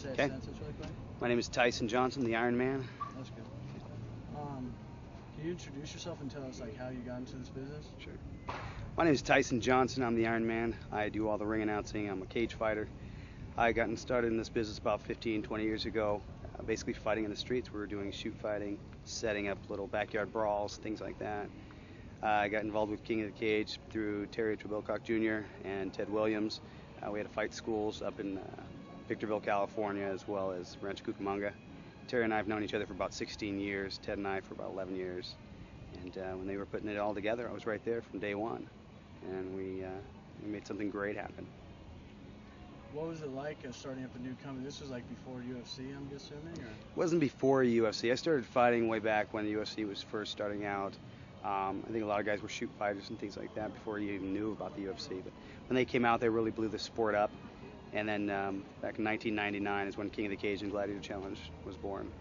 say a Okay. sentence really quick? My name is Tyson Johnson, the Iron Man. That's good. Can you introduce yourself and tell us like how you got into this business? Sure. My name is Tyson Johnson. I'm the Iron Man. I do all the ring announcing. I'm a cage fighter. I got started in this business about 15, 20 years ago, basically fighting in the streets. We were doing shoot fighting, setting up little backyard brawls, things like that. I got involved with King of the Cage through Terry Trebilcock Jr. and Ted Williams. We had to fight schools up in Victorville, California, as well as Rancho Cucamonga. Terry and I have known each other for about 16 years, Ted and I for about 11 years. And when they were putting it all together, I was right there from day one. And we made something great happen. What was it like starting up a new company? This was like before UFC, I'm assuming? Or? It wasn't before UFC. I started fighting way back when the UFC was first starting out. I think a lot of guys were shoot fighters and things like that before you even knew about the UFC. But when they came out, they really blew the sport up. And then back in 1999 is when King of the Cage and Gladiator Challenge was born.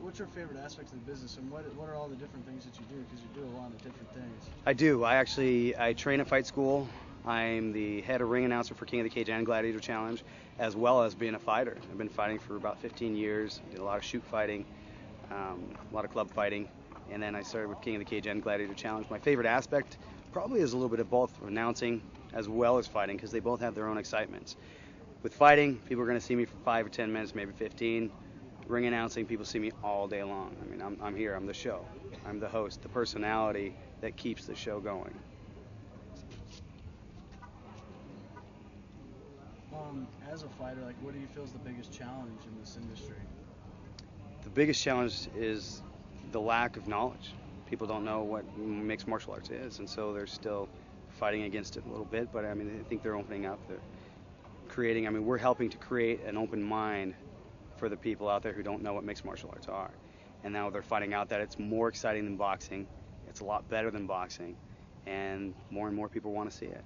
What's your favorite aspects of the business, and what are all the different things that you do? Because you do a lot of different things. I do. I train at fight school. I'm the head of ring announcer for King of the Cage and Gladiator Challenge, as well as being a fighter. I've been fighting for about 15 years. I did a lot of shoot fighting, a lot of club fighting, and then I started with King of the Cage and Gladiator Challenge. My favorite aspect probably is a little bit of both announcing as well as fighting, because they both have their own excitements. With fighting, people are going to see me for 5 or 10 minutes, maybe 15. Ring announcing, people see me all day long. I mean, I'm here, I'm the show. I'm the host, the personality that keeps the show going. As a fighter, like, what do you feel is the biggest challenge in this industry? The biggest challenge is the lack of knowledge. People don't know what mixed martial arts is, and so they're still fighting against it a little bit, but I mean, I think they're opening up. They're creating, I mean, we're helping to create an open mind for the people out there who don't know what mixed martial arts are. And now they're finding out that it's more exciting than boxing, it's a lot better than boxing, and more people want to see it.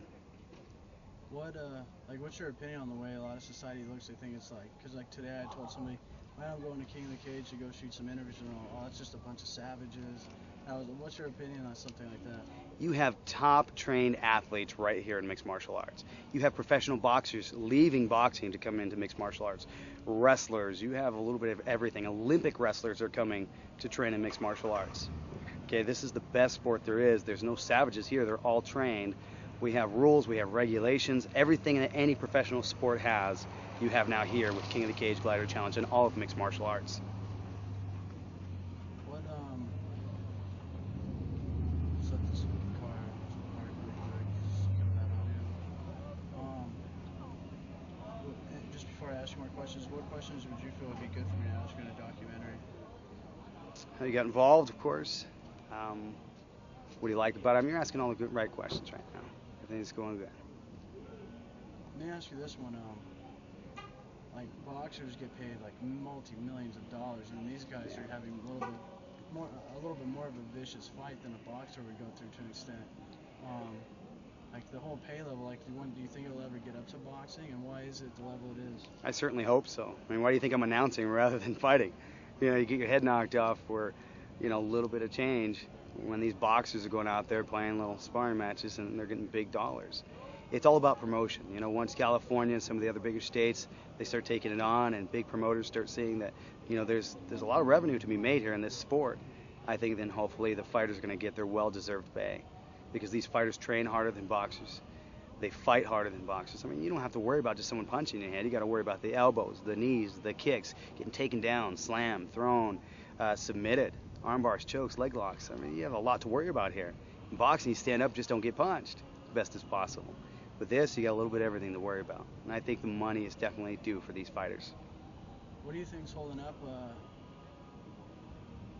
What's your opinion on the way a lot of society looks? They think it's like, because like today I told somebody, man, I'm going to King of the Cage to go shoot some interviews, and oh, it's just a bunch of savages. What's your opinion on something like that? You have top trained athletes right here in mixed martial arts. You have professional boxers leaving boxing to come into mixed martial arts. Wrestlers, you have a little bit of everything. Olympic wrestlers are coming to train in mixed martial arts. Okay, this is the best sport there is. There's no savages here. They're all trained. We have rules, we have regulations. Everything that any professional sport has, you have now here with King of the Cage, Gladiator Challenge, and all of mixed martial arts. Set this car apart really quick. Some of that audio. Just before I ask you more questions, what questions would you feel would be good for me to ask you in a documentary? How you got involved, of course. What do you like about it? I mean, you're asking all the good, right questions right now. Everything's going good. Let me ask you this one. Like boxers get paid like multi-millions of dollars, and these guys are having a little bit more of a vicious fight than a boxer would go through to an extent. Like the whole pay level, like do you think it'll ever get up to boxing, and why is it the level it is? I certainly hope so. I mean, why do you think I'm announcing rather than fighting? You know, you get your head knocked off for, you know, a little bit of change when these boxers are going out there playing little sparring matches and they're getting big dollars. It's all about promotion. You know, once California and some of the other bigger states, they start taking it on, and big promoters start seeing that, you know, there's a lot of revenue to be made here in this sport. I think then hopefully the fighters are going to get their well-deserved pay, because these fighters train harder than boxers. They fight harder than boxers. I mean, you don't have to worry about just someone punching in your head. You got to worry about the elbows, the knees, the kicks, getting taken down, slammed, thrown, submitted, arm bars, chokes, leg locks. I mean, you have a lot to worry about here. In boxing, you stand up, just don't get punched best as possible. With this, you got a little bit of everything to worry about. And I think the money is definitely due for these fighters. What do you think's holding up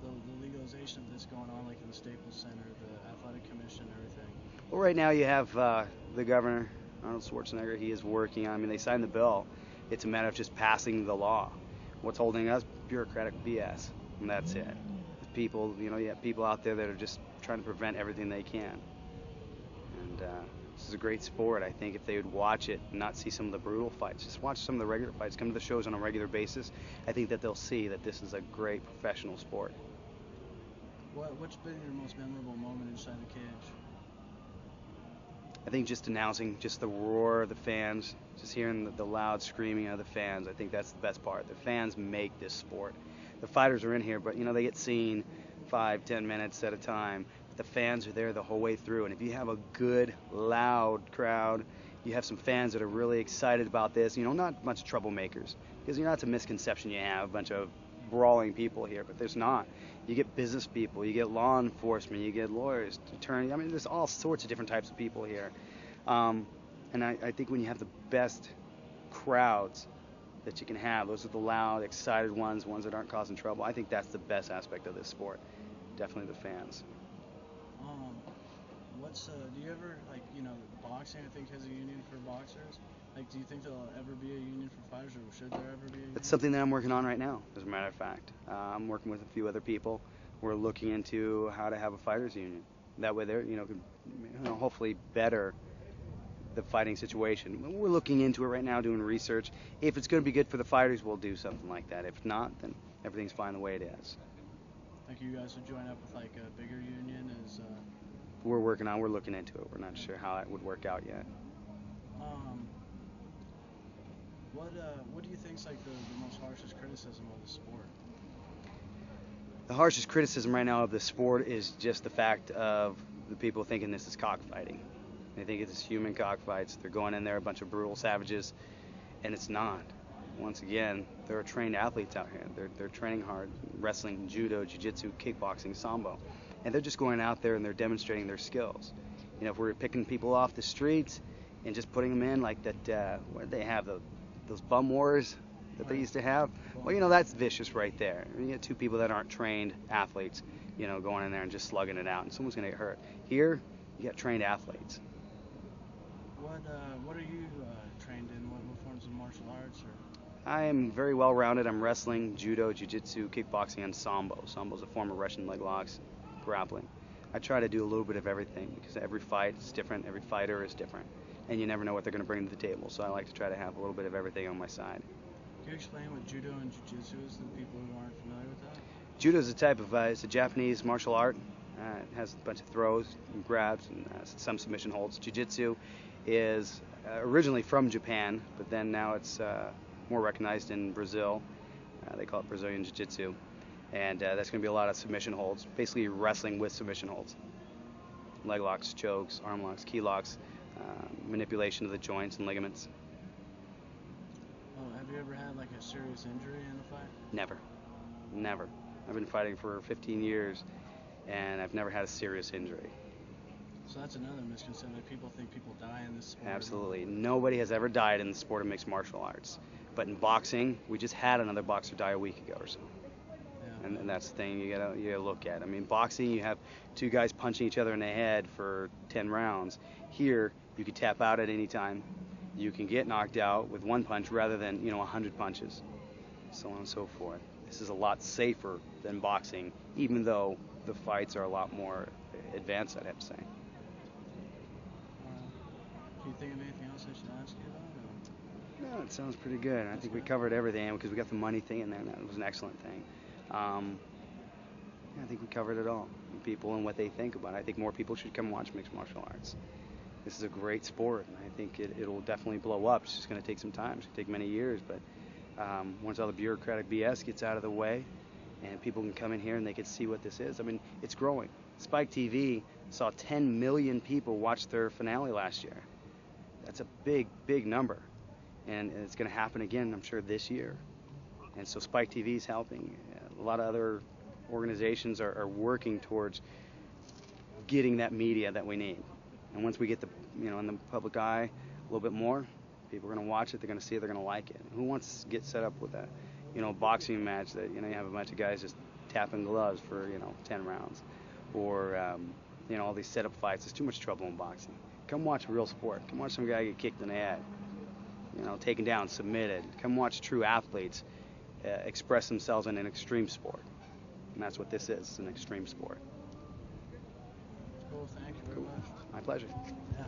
the legalization of this going on, like in the Staples Center, the Athletic Commission, everything? Well, right now you have the governor, Arnold Schwarzenegger. He is working on, I mean, they signed the bill. It's a matter of just passing the law. What's holding us? Bureaucratic BS, and that's it. People, you know, you have people out there that are just trying to prevent everything they can. And this is a great sport. I think if they would watch it and not see some of the brutal fights, just watch some of the regular fights, come to the shows on a regular basis, I think that they'll see that this is a great professional sport. What's been your most memorable moment inside the cage? I think just announcing, just the roar of the fans, Just hearing the loud screaming of the fans, I think that's the best part. The fans make this sport. The fighters are in here, but they get seen 5-10 minutes at a time. The fans are there the whole way through, and if you have a good, loud crowd, you have some fans that are really excited about this. Not much troublemakers, because that's a misconception you have, a bunch of brawling people here, but there's not. You get business people, you get law enforcement, you get lawyers, attorneys. I mean, there's all sorts of different types of people here. And I think when you have the best crowds that you can have, those are the loud, excited ones that aren't causing trouble. I think that's the best aspect of this sport. Definitely the fans. Do you ever, boxing, I think, has a union for boxers? Do you think there'll ever be a union for fighters, or should there ever be a union? It's something that I'm working on right now, as a matter of fact. I'm working with a few other people. We're looking into how to have a fighters union. That way they're, could, hopefully better the fighting situation. We're looking into it right now, doing research. If it's going to be good for the fighters, we'll do something like that. If not, then everything's fine the way it is. Think you guys would join up with a bigger union? We're working on. We're looking into it. We're not sure how it would work out yet. What do you think's the most harshest criticism of the sport? The harshest criticism right now of the sport is just the fact of the people thinking this is cockfighting. They think it's human cockfights. They're going in there, a bunch of brutal savages, and it's not. Once again, there are trained athletes out here. They're training hard, wrestling, judo, jiu-jitsu, kickboxing, sambo, and they're just going out there and they're demonstrating their skills. If we're picking people off the streets and just putting them in like that, what did they have, those bum wars that they used to have? Well, that's vicious right there. You get two people that aren't trained athletes, going in there and just slugging it out, and someone's going to get hurt. Here, you got trained athletes. What are you trained in? What forms of martial arts? I am very well rounded. I'm wrestling, judo, jiu-jitsu, kickboxing, and sambo. Sambo is a form of Russian leg locks, grappling. I try to do a little bit of everything because every fight is different, every fighter is different, and you never know what they're going to bring to the table. So I like to try to have a little bit of everything on my side. Can you explain what judo and jiu-jitsu is to the people who aren't familiar with that? Judo is a type of it's a Japanese martial art. It has a bunch of throws and grabs and some submission holds. Jiu-jitsu is originally from Japan, but then now it's more recognized in Brazil. They call it Brazilian Jiu-Jitsu. And that's going to be a lot of submission holds, basically wrestling with submission holds. Leg locks, chokes, arm locks, key locks, manipulation of the joints and ligaments. Have you ever had a serious injury in a fight? Never. I've been fighting for 15 years, and I've never had a serious injury. So that's another misconception. People think people die in this sport. Absolutely. Nobody has ever died in the sport of mixed martial arts. But in boxing, we just had another boxer die a week ago or so. Yeah. And that's the thing you gotta look at. I mean, boxing, you have two guys punching each other in the head for 10 rounds. Here, you can tap out at any time. You can get knocked out with one punch rather than 100 punches, so on and so forth. This is a lot safer than boxing, even though the fights are a lot more advanced, I'd have to say. Do you think of anything else I should ask you about? No, it sounds pretty good. I think we covered everything because we got the money thing in there, and that was an excellent thing. I think we covered it all. People and what they think about it. I think more people should come watch mixed martial arts. This is a great sport, and I think it'll definitely blow up. It's just going to take some time. It's going to take many years, but once all the bureaucratic BS gets out of the way and people can come in here and they can see what this is, I mean, it's growing. Spike TV saw 10 million people watch their finale last year. That's a big, big number, and it's going to happen again, I'm sure, this year. And so Spike TV is helping. A lot of other organizations are working towards getting that media that we need. And once we get in the public eye a little bit more, people are going to watch it, they're going to see it, they're going to like it. Who wants to get set up with a boxing match that you have a bunch of guys just tapping gloves for 10 rounds, or all these setup fights? There's too much trouble in boxing. Come watch real sport. Come watch some guy get kicked in the head, taken down, submitted. Come watch true athletes express themselves in an extreme sport, and that's what this is. It's an extreme sport. Cool. Thank you very much. My pleasure. Yeah.